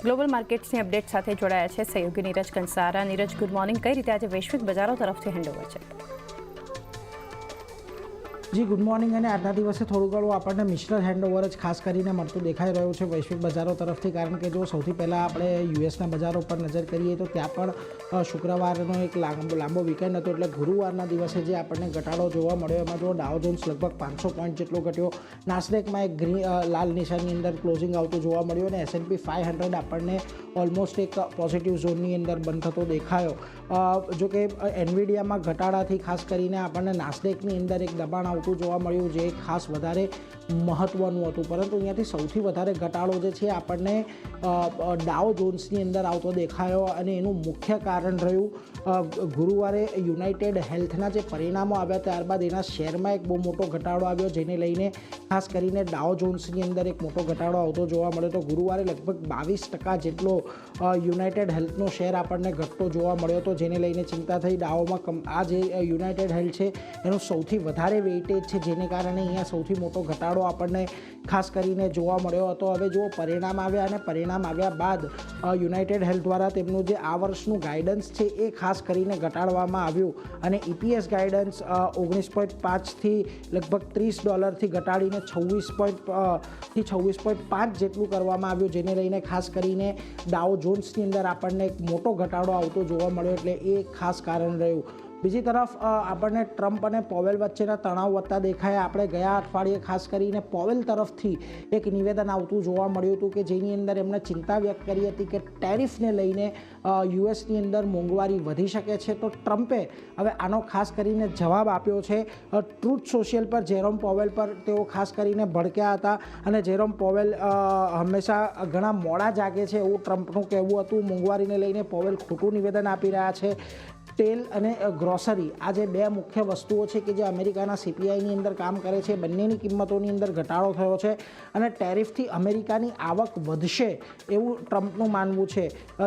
Global માર્કેટ્સની update સાથે જોડાયા છે સહયોગી નીરજ કંસારા. Neeraj, good morning. કઈ રીતે આજે વૈશ્વિક બજારો તરફથી હેન્ડઓવર છે? જી ગુડ મોર્નિંગ. અને આજના દિવસે થોડું ઘણું આપણને મિશ્ર હેન્ડઓવર જ ખાસ કરીને મળતું દેખાઈ રહ્યું છે વૈશ્વિક બજારો તરફથી. કારણ કે જો સૌથી પહેલાં આપણે યુએસના બજારો પર નજર કરીએ તો ત્યાં પણ શુક્રવારનો એક લાંબો વીકેન્ડ હતો, એટલે ગુરુવારના દિવસે જે આપણને ઘટાડો જોવા મળ્યો એમાં જો ડાઉ જોન્સ લગભગ 500 પોઈન્ટ જેટલો ઘટ્યો, નાસ્ડેકમાં એક લાલ નિશાનની અંદર ક્લોઝિંગ આવતું જોવા મળ્યું, અને S&P 500 આપણને ઓલમોસ્ટ એક પોઝિટિવ ઝોનની અંદર બંધ થતો દેખાયો. જો કે એનવીડિયામાં ઘટાડાથી ખાસ કરીને આપણને નાસ્ડેકની અંદર એક દબાણ આવતું જોવા મળ્યું, જે ખાસ વધારે મહત્ત્વનું હતું. પરંતુ અહીંયાથી સૌથી વધારે ઘટાડો જે છે આપણને ડાઉ જોન્સની અંદર આવતો દેખાયો, અને એનું મુખ્ય કારણ રહ્યું ગુરુવારે યુનાઇટેડ હેલ્થના જે પરિણામો આવ્યા ત્યારબાદ એના શેરમાં એક બહુ મોટો ઘટાડો આવ્યો, જેને લઈને ખાસ કરીને ડાઉ જોન્સની અંદર એક મોટો ઘટાડો આવતો જોવા મળ્યો. તો ગુરુવારે લગભગ 22% જેટલો યુનાઇટેડ હેલ્થનો શેર આપણને ઘટતો જોવા મળ્યો હતો, જેને લઈને ચિંતા થઈ. ડાઉમાં આ જે યુનાઇટેડ હેલ્થ છે એનું સૌથી વધારે વેઇટેજ છે, જેને કારણે અહીંયા સૌથી મોટો ઘટાડો આપણને ખાસ કરીને જોવા મળ્યો હતો. હવે જો પરિણામ આવ્યા, અને પરિણામ આવ્યા બાદ યુનાઇટેડ હેલ્થ દ્વારા તેમનું જે આ વર્ષનું ગાઈડન્સ છે એ ખાસ કરીને ઘટાડવામાં આવ્યું, અને EPS ગાઈડન્સ 19.5થી લગભગ $30થી ઘટાડીને 26.5 જેટલું કરવામાં આવ્યું, જેને લઈને ખાસ કરીને ડાઉ જોન્સની અંદર આપણને એક મોટો ઘટાડો આવતો જોવા મળ્યો, એટલે એ ખાસ કારણ રહ્યું. બીજી તરફ આપણને ટ્રમ્પ અને પોવેલ વચ્ચેના તણાવ વધતા દેખાયા. આપણે ગયા અઠવાડિયે ખાસ કરીને પોવેલ તરફથી એક નિવેદન આવતું જોવા મળ્યું હતું કે જેની અંદર એમણે ચિંતા વ્યક્ત કરી હતી કે ટેરિફને લઈને યુએસની અંદર મોંઘવારી વધી શકે છે. તો ટ્રમ્પે હવે આનો ખાસ કરીને જવાબ આપ્યો છે. ટ્રુથ સોશિયલ પર જેરોમ પોવેલ પર તેઓ ખાસ કરીને ભડક્યા હતા, અને જેરોમ પોવેલ હંમેશા ઘણા મોડા જાગે છે એવું ટ્રમ્પનું કહેવું હતું. મોંઘવારીને લઈને પોવેલ ખોટું નિવેદન આપી રહ્યા છે. તેલ અને ગ્રોસરી, આ જે બે મુખ્ય વસ્તુઓ છે કે જે અમેરિકાના CPIની અંદર કામ કરે છે, બંનેની કિંમતોની અંદર ઘટાડો થયો છે, અને ટેરિફથી અમેરિકાની આવક વધશે એવું ટ્રમ્પનું માનવું છે.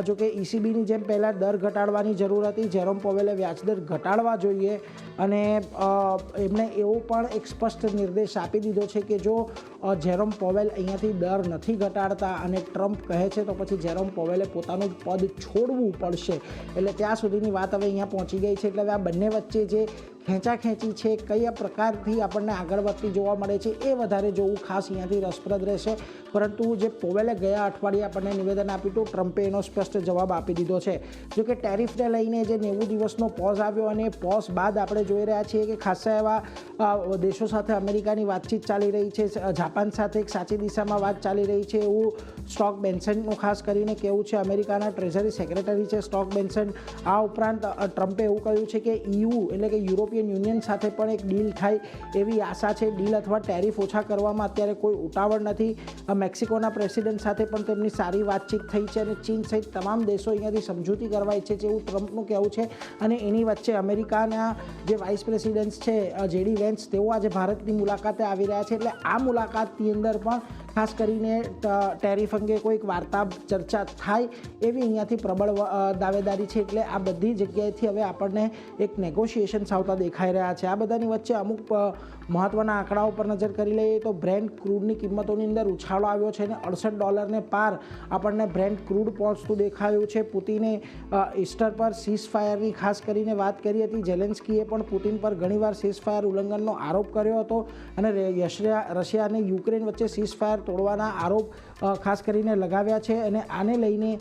જો કે ECBની જેમ પહેલાં દર ઘટાડવાની જરૂર હતી, જેરોમ પોવેલે વ્યાજદર ઘટાડવા જોઈએ, અને એમણે એવો પણ એક સ્પષ્ટ નિર્દેશ આપી દીધો છે કે જો જેરોમ પોવેલ અહીંયાથી દર નથી ઘટાડતા અને ટ્રમ્પ કહે છે તો પછી જેરોમ પોવેલે પોતાનું પદ છોડવું પડશે. એટલે ત્યાં સુધીની વાત હવે અહીંયા પહોંચી ગઈ છે. એટલે હવે આ બંને વચ્ચે જે ખેંચાખેંચી છે, કયા પ્રકારથી આપણને આગળ વધતી જોવા મળે છે, એ વધારે જોવું ખાસ અહીંયાથી રસપ્રદ રહેશે. પરંતુ જે પોવેલે ગયા અઠવાડિયે આપણને નિવેદન આપ્યું હતું, ટ્રમ્પે એનો સ્પષ્ટ જવાબ આપી દીધો છે. જો કે ટેરિફને લઈને જે 90 દિવસનો પોઝ આવ્યો, અને પોઝ બાદ આપણે જોઈ રહ્યા છીએ કે ખાસા એવા દેશો સાથે અમેરિકાની વાતચીત ચાલી રહી છે. જાપાન સાથે એક સાચી દિશામાં વાત ચાલી રહી છે એવું સ્ટોક બેન્સનનું ખાસ કરીને કહેવું છે. અમેરિકાના ટ્રેઝરી સેક્રેટરી છે સ્ટોક બેન્સન. આ ઉપરાંત ટ્રમ્પે એવું કહ્યું છે કે EU એટલે કે યુરોપિયન યુનિયન સાથે પણ એક ડીલ થાય એવી આશા છે. ડીલ અથવા ટેરિફ ઓછા કરવામાં અત્યારે કોઈ ઉતાવળ નથી. મેક્સિકોના પ્રેસિડેન્ટ સાથે પણ તેમની સારી વાતચીત થઈ છે, અને ચીન સહિત તમામ દેશો અહીંયાથી સમજૂતી કરવા ઈચ્છે છે એવું ટ્રમ્પનું કહેવું છે. અને એની વચ્ચે અમેરિકાના જે વાઇસ પ્રેસિડેન્ટ છે JD વેન્સ, તેઓ આજે ભારતની મુલાકાતે આવી રહ્યા છે. એટલે આ મુલાકાતની અંદર પણ ખાસ કરીને ટેરિફ અંગે કોઈક વાર્તા ચર્ચા થાય એવી અહીંયાથી પ્રબળ દાવેદારી છે. એટલે આ બધી જગ્યાએથી હવે આપણને એક નેગોશિએશન્સ આવતા દેખાઈ રહ્યા છે. આ બધાની વચ્ચે અમુક મહત્ત્વના આંકડાઓ પર નજર કરી લઈએ તો બ્રેન્ટ ક્રૂડની કિંમતોની અંદર ઉછાળો આવ્યો છે, અને $68 પાર આપણને બ્રેન્ટ ક્રૂડ પહોંચતું દેખાયું છે. પુતિને ઈસ્ટર પર સીઝફાયરની ખાસ કરીને વાત કરી હતી. ઝેલેન્સ્કીએ પણ પુતિન પર ઘણીવાર સીઝફાયર ઉલ્લંઘનનો આરોપ કર્યો હતો, અને રશિયા અને યુક્રેન વચ્ચે સીઝફાયર તોડવાના આરોપ ખાસ કરીને લગાવ્યા છે. અને આને લઈને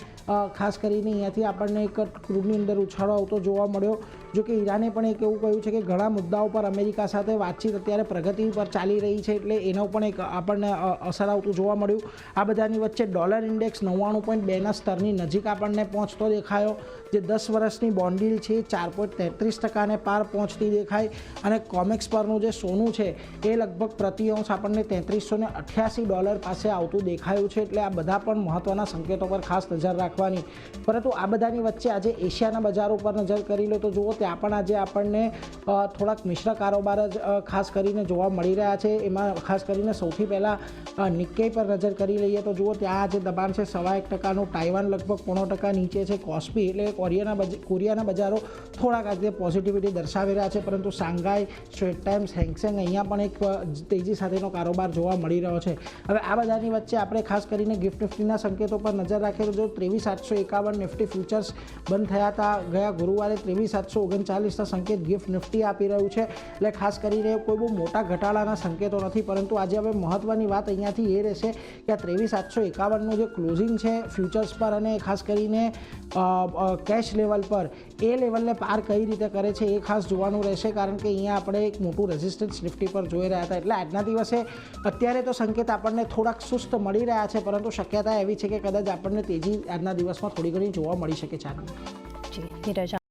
ખાસ કરીને અહીંયાથી આપણને એક ક્રૂડની અંદર ઉછાળો આવતો જોવા મળ્યો. જો કે ઈરાને પણ એક એવું કહ્યું છે કે ઘણા મુદ્દાઓ પર અમેરિકા સાથે વાતચીત અત્યારે પ્રગતિ પર ચાલી રહી છે, એટલે એનો પણ એક આપણને અસર આવતું જોવા મળ્યું. આ બધાની વચ્ચે ડોલર ઇન્ડેક્સ 99.2ના સ્તરની નજીક આપણને પહોંચતો દેખાયો. જે 10 વર્ષની બોન્ડ યીલ્ડ છે 4.33%ને પાર પહોંચતી દેખાય, અને કોમેક્સ પરનું જે સોનું છે એ લગભગ પ્રતિ અંશ આપણને $3388 પાસે આવતું દેખાયું છે. એટલે આ બધા પણ મહત્ત્વના સંકેતો પર ખાસ નજર રાખવાની. પરંતુ આ બધાની વચ્ચે આજે એશિયાના બજારો પર નજર કરી લો તો જુઓ ત્યાં પણ આજે આપણને થોડાક મિશ્ર કારોબાર જ ખાસ કરીને જોવા મળી રહ્યા છે. એમાં ખાસ કરીને સૌથી પહેલાં નિક્કેઈ પર નજર કરી લઈએ તો જુઓ ત્યાં આજે દબાણ છે 1.25%. તાઇવાન લગભગ 0.5% નીચે છે. કોસ્પી એટલે કોરિયાના બજારો થોડાક આજે પોઝિટિવિટી દર્શાવી રહ્યા છે, પરંતુ શાંઘાઈ, સ્ટ્રેટ ટાઈમ્સ, હેંગસેંગ અહીંયા પણ એક તેજી સાથેનો કારોબાર જોવા મળી રહ્યો છે. હવે આ બધાની વચ્ચે આપણે ખાસ કરીને ગિફ્ટ નિફ્ટીના સંકેતો પર નજર રાખીએ તો જો 23,851 નિફ્ટી ફ્યુચર્સ બંધ થયા હતા ગયા ગુરુવારે 23,739ના સંકેત ગિફ્ટ નિફ્ટી આપી રહ્યું છે. એટલે ખાસ કરીને કોઈ બહુ મોટા ઘટાડાના સંકેતો નથી, પરંતુ આજે હવે મહત્ત્વની વાત અહીંયાથી એ રહેશે કે આ 23,751નું જે ક્લોઝિંગ છે ફ્યુચર્સ પર અને ખાસ કરીને કેશ લેવલ પર એ લેવલને પાર કઈ રીતે કરે છે એ ખાસ જોવાનું રહેશે, કારણ કે અહીંયા આપણે એક મોટું રેઝિસ્ટન્સ નિફ્ટી પર જોઈ રહ્યા હતા. એટલે આજના દિવસે અત્યારે તો સંકેત આપણને થોડાક સુસ્ત મળી રહ્યા છે, પરંતુ શક્યતા એવી છે કે કદાચ આપણને તેજી આજના દિવસમાં થોડી ઘણી જોવા મળી શકે છે. જી નીરજ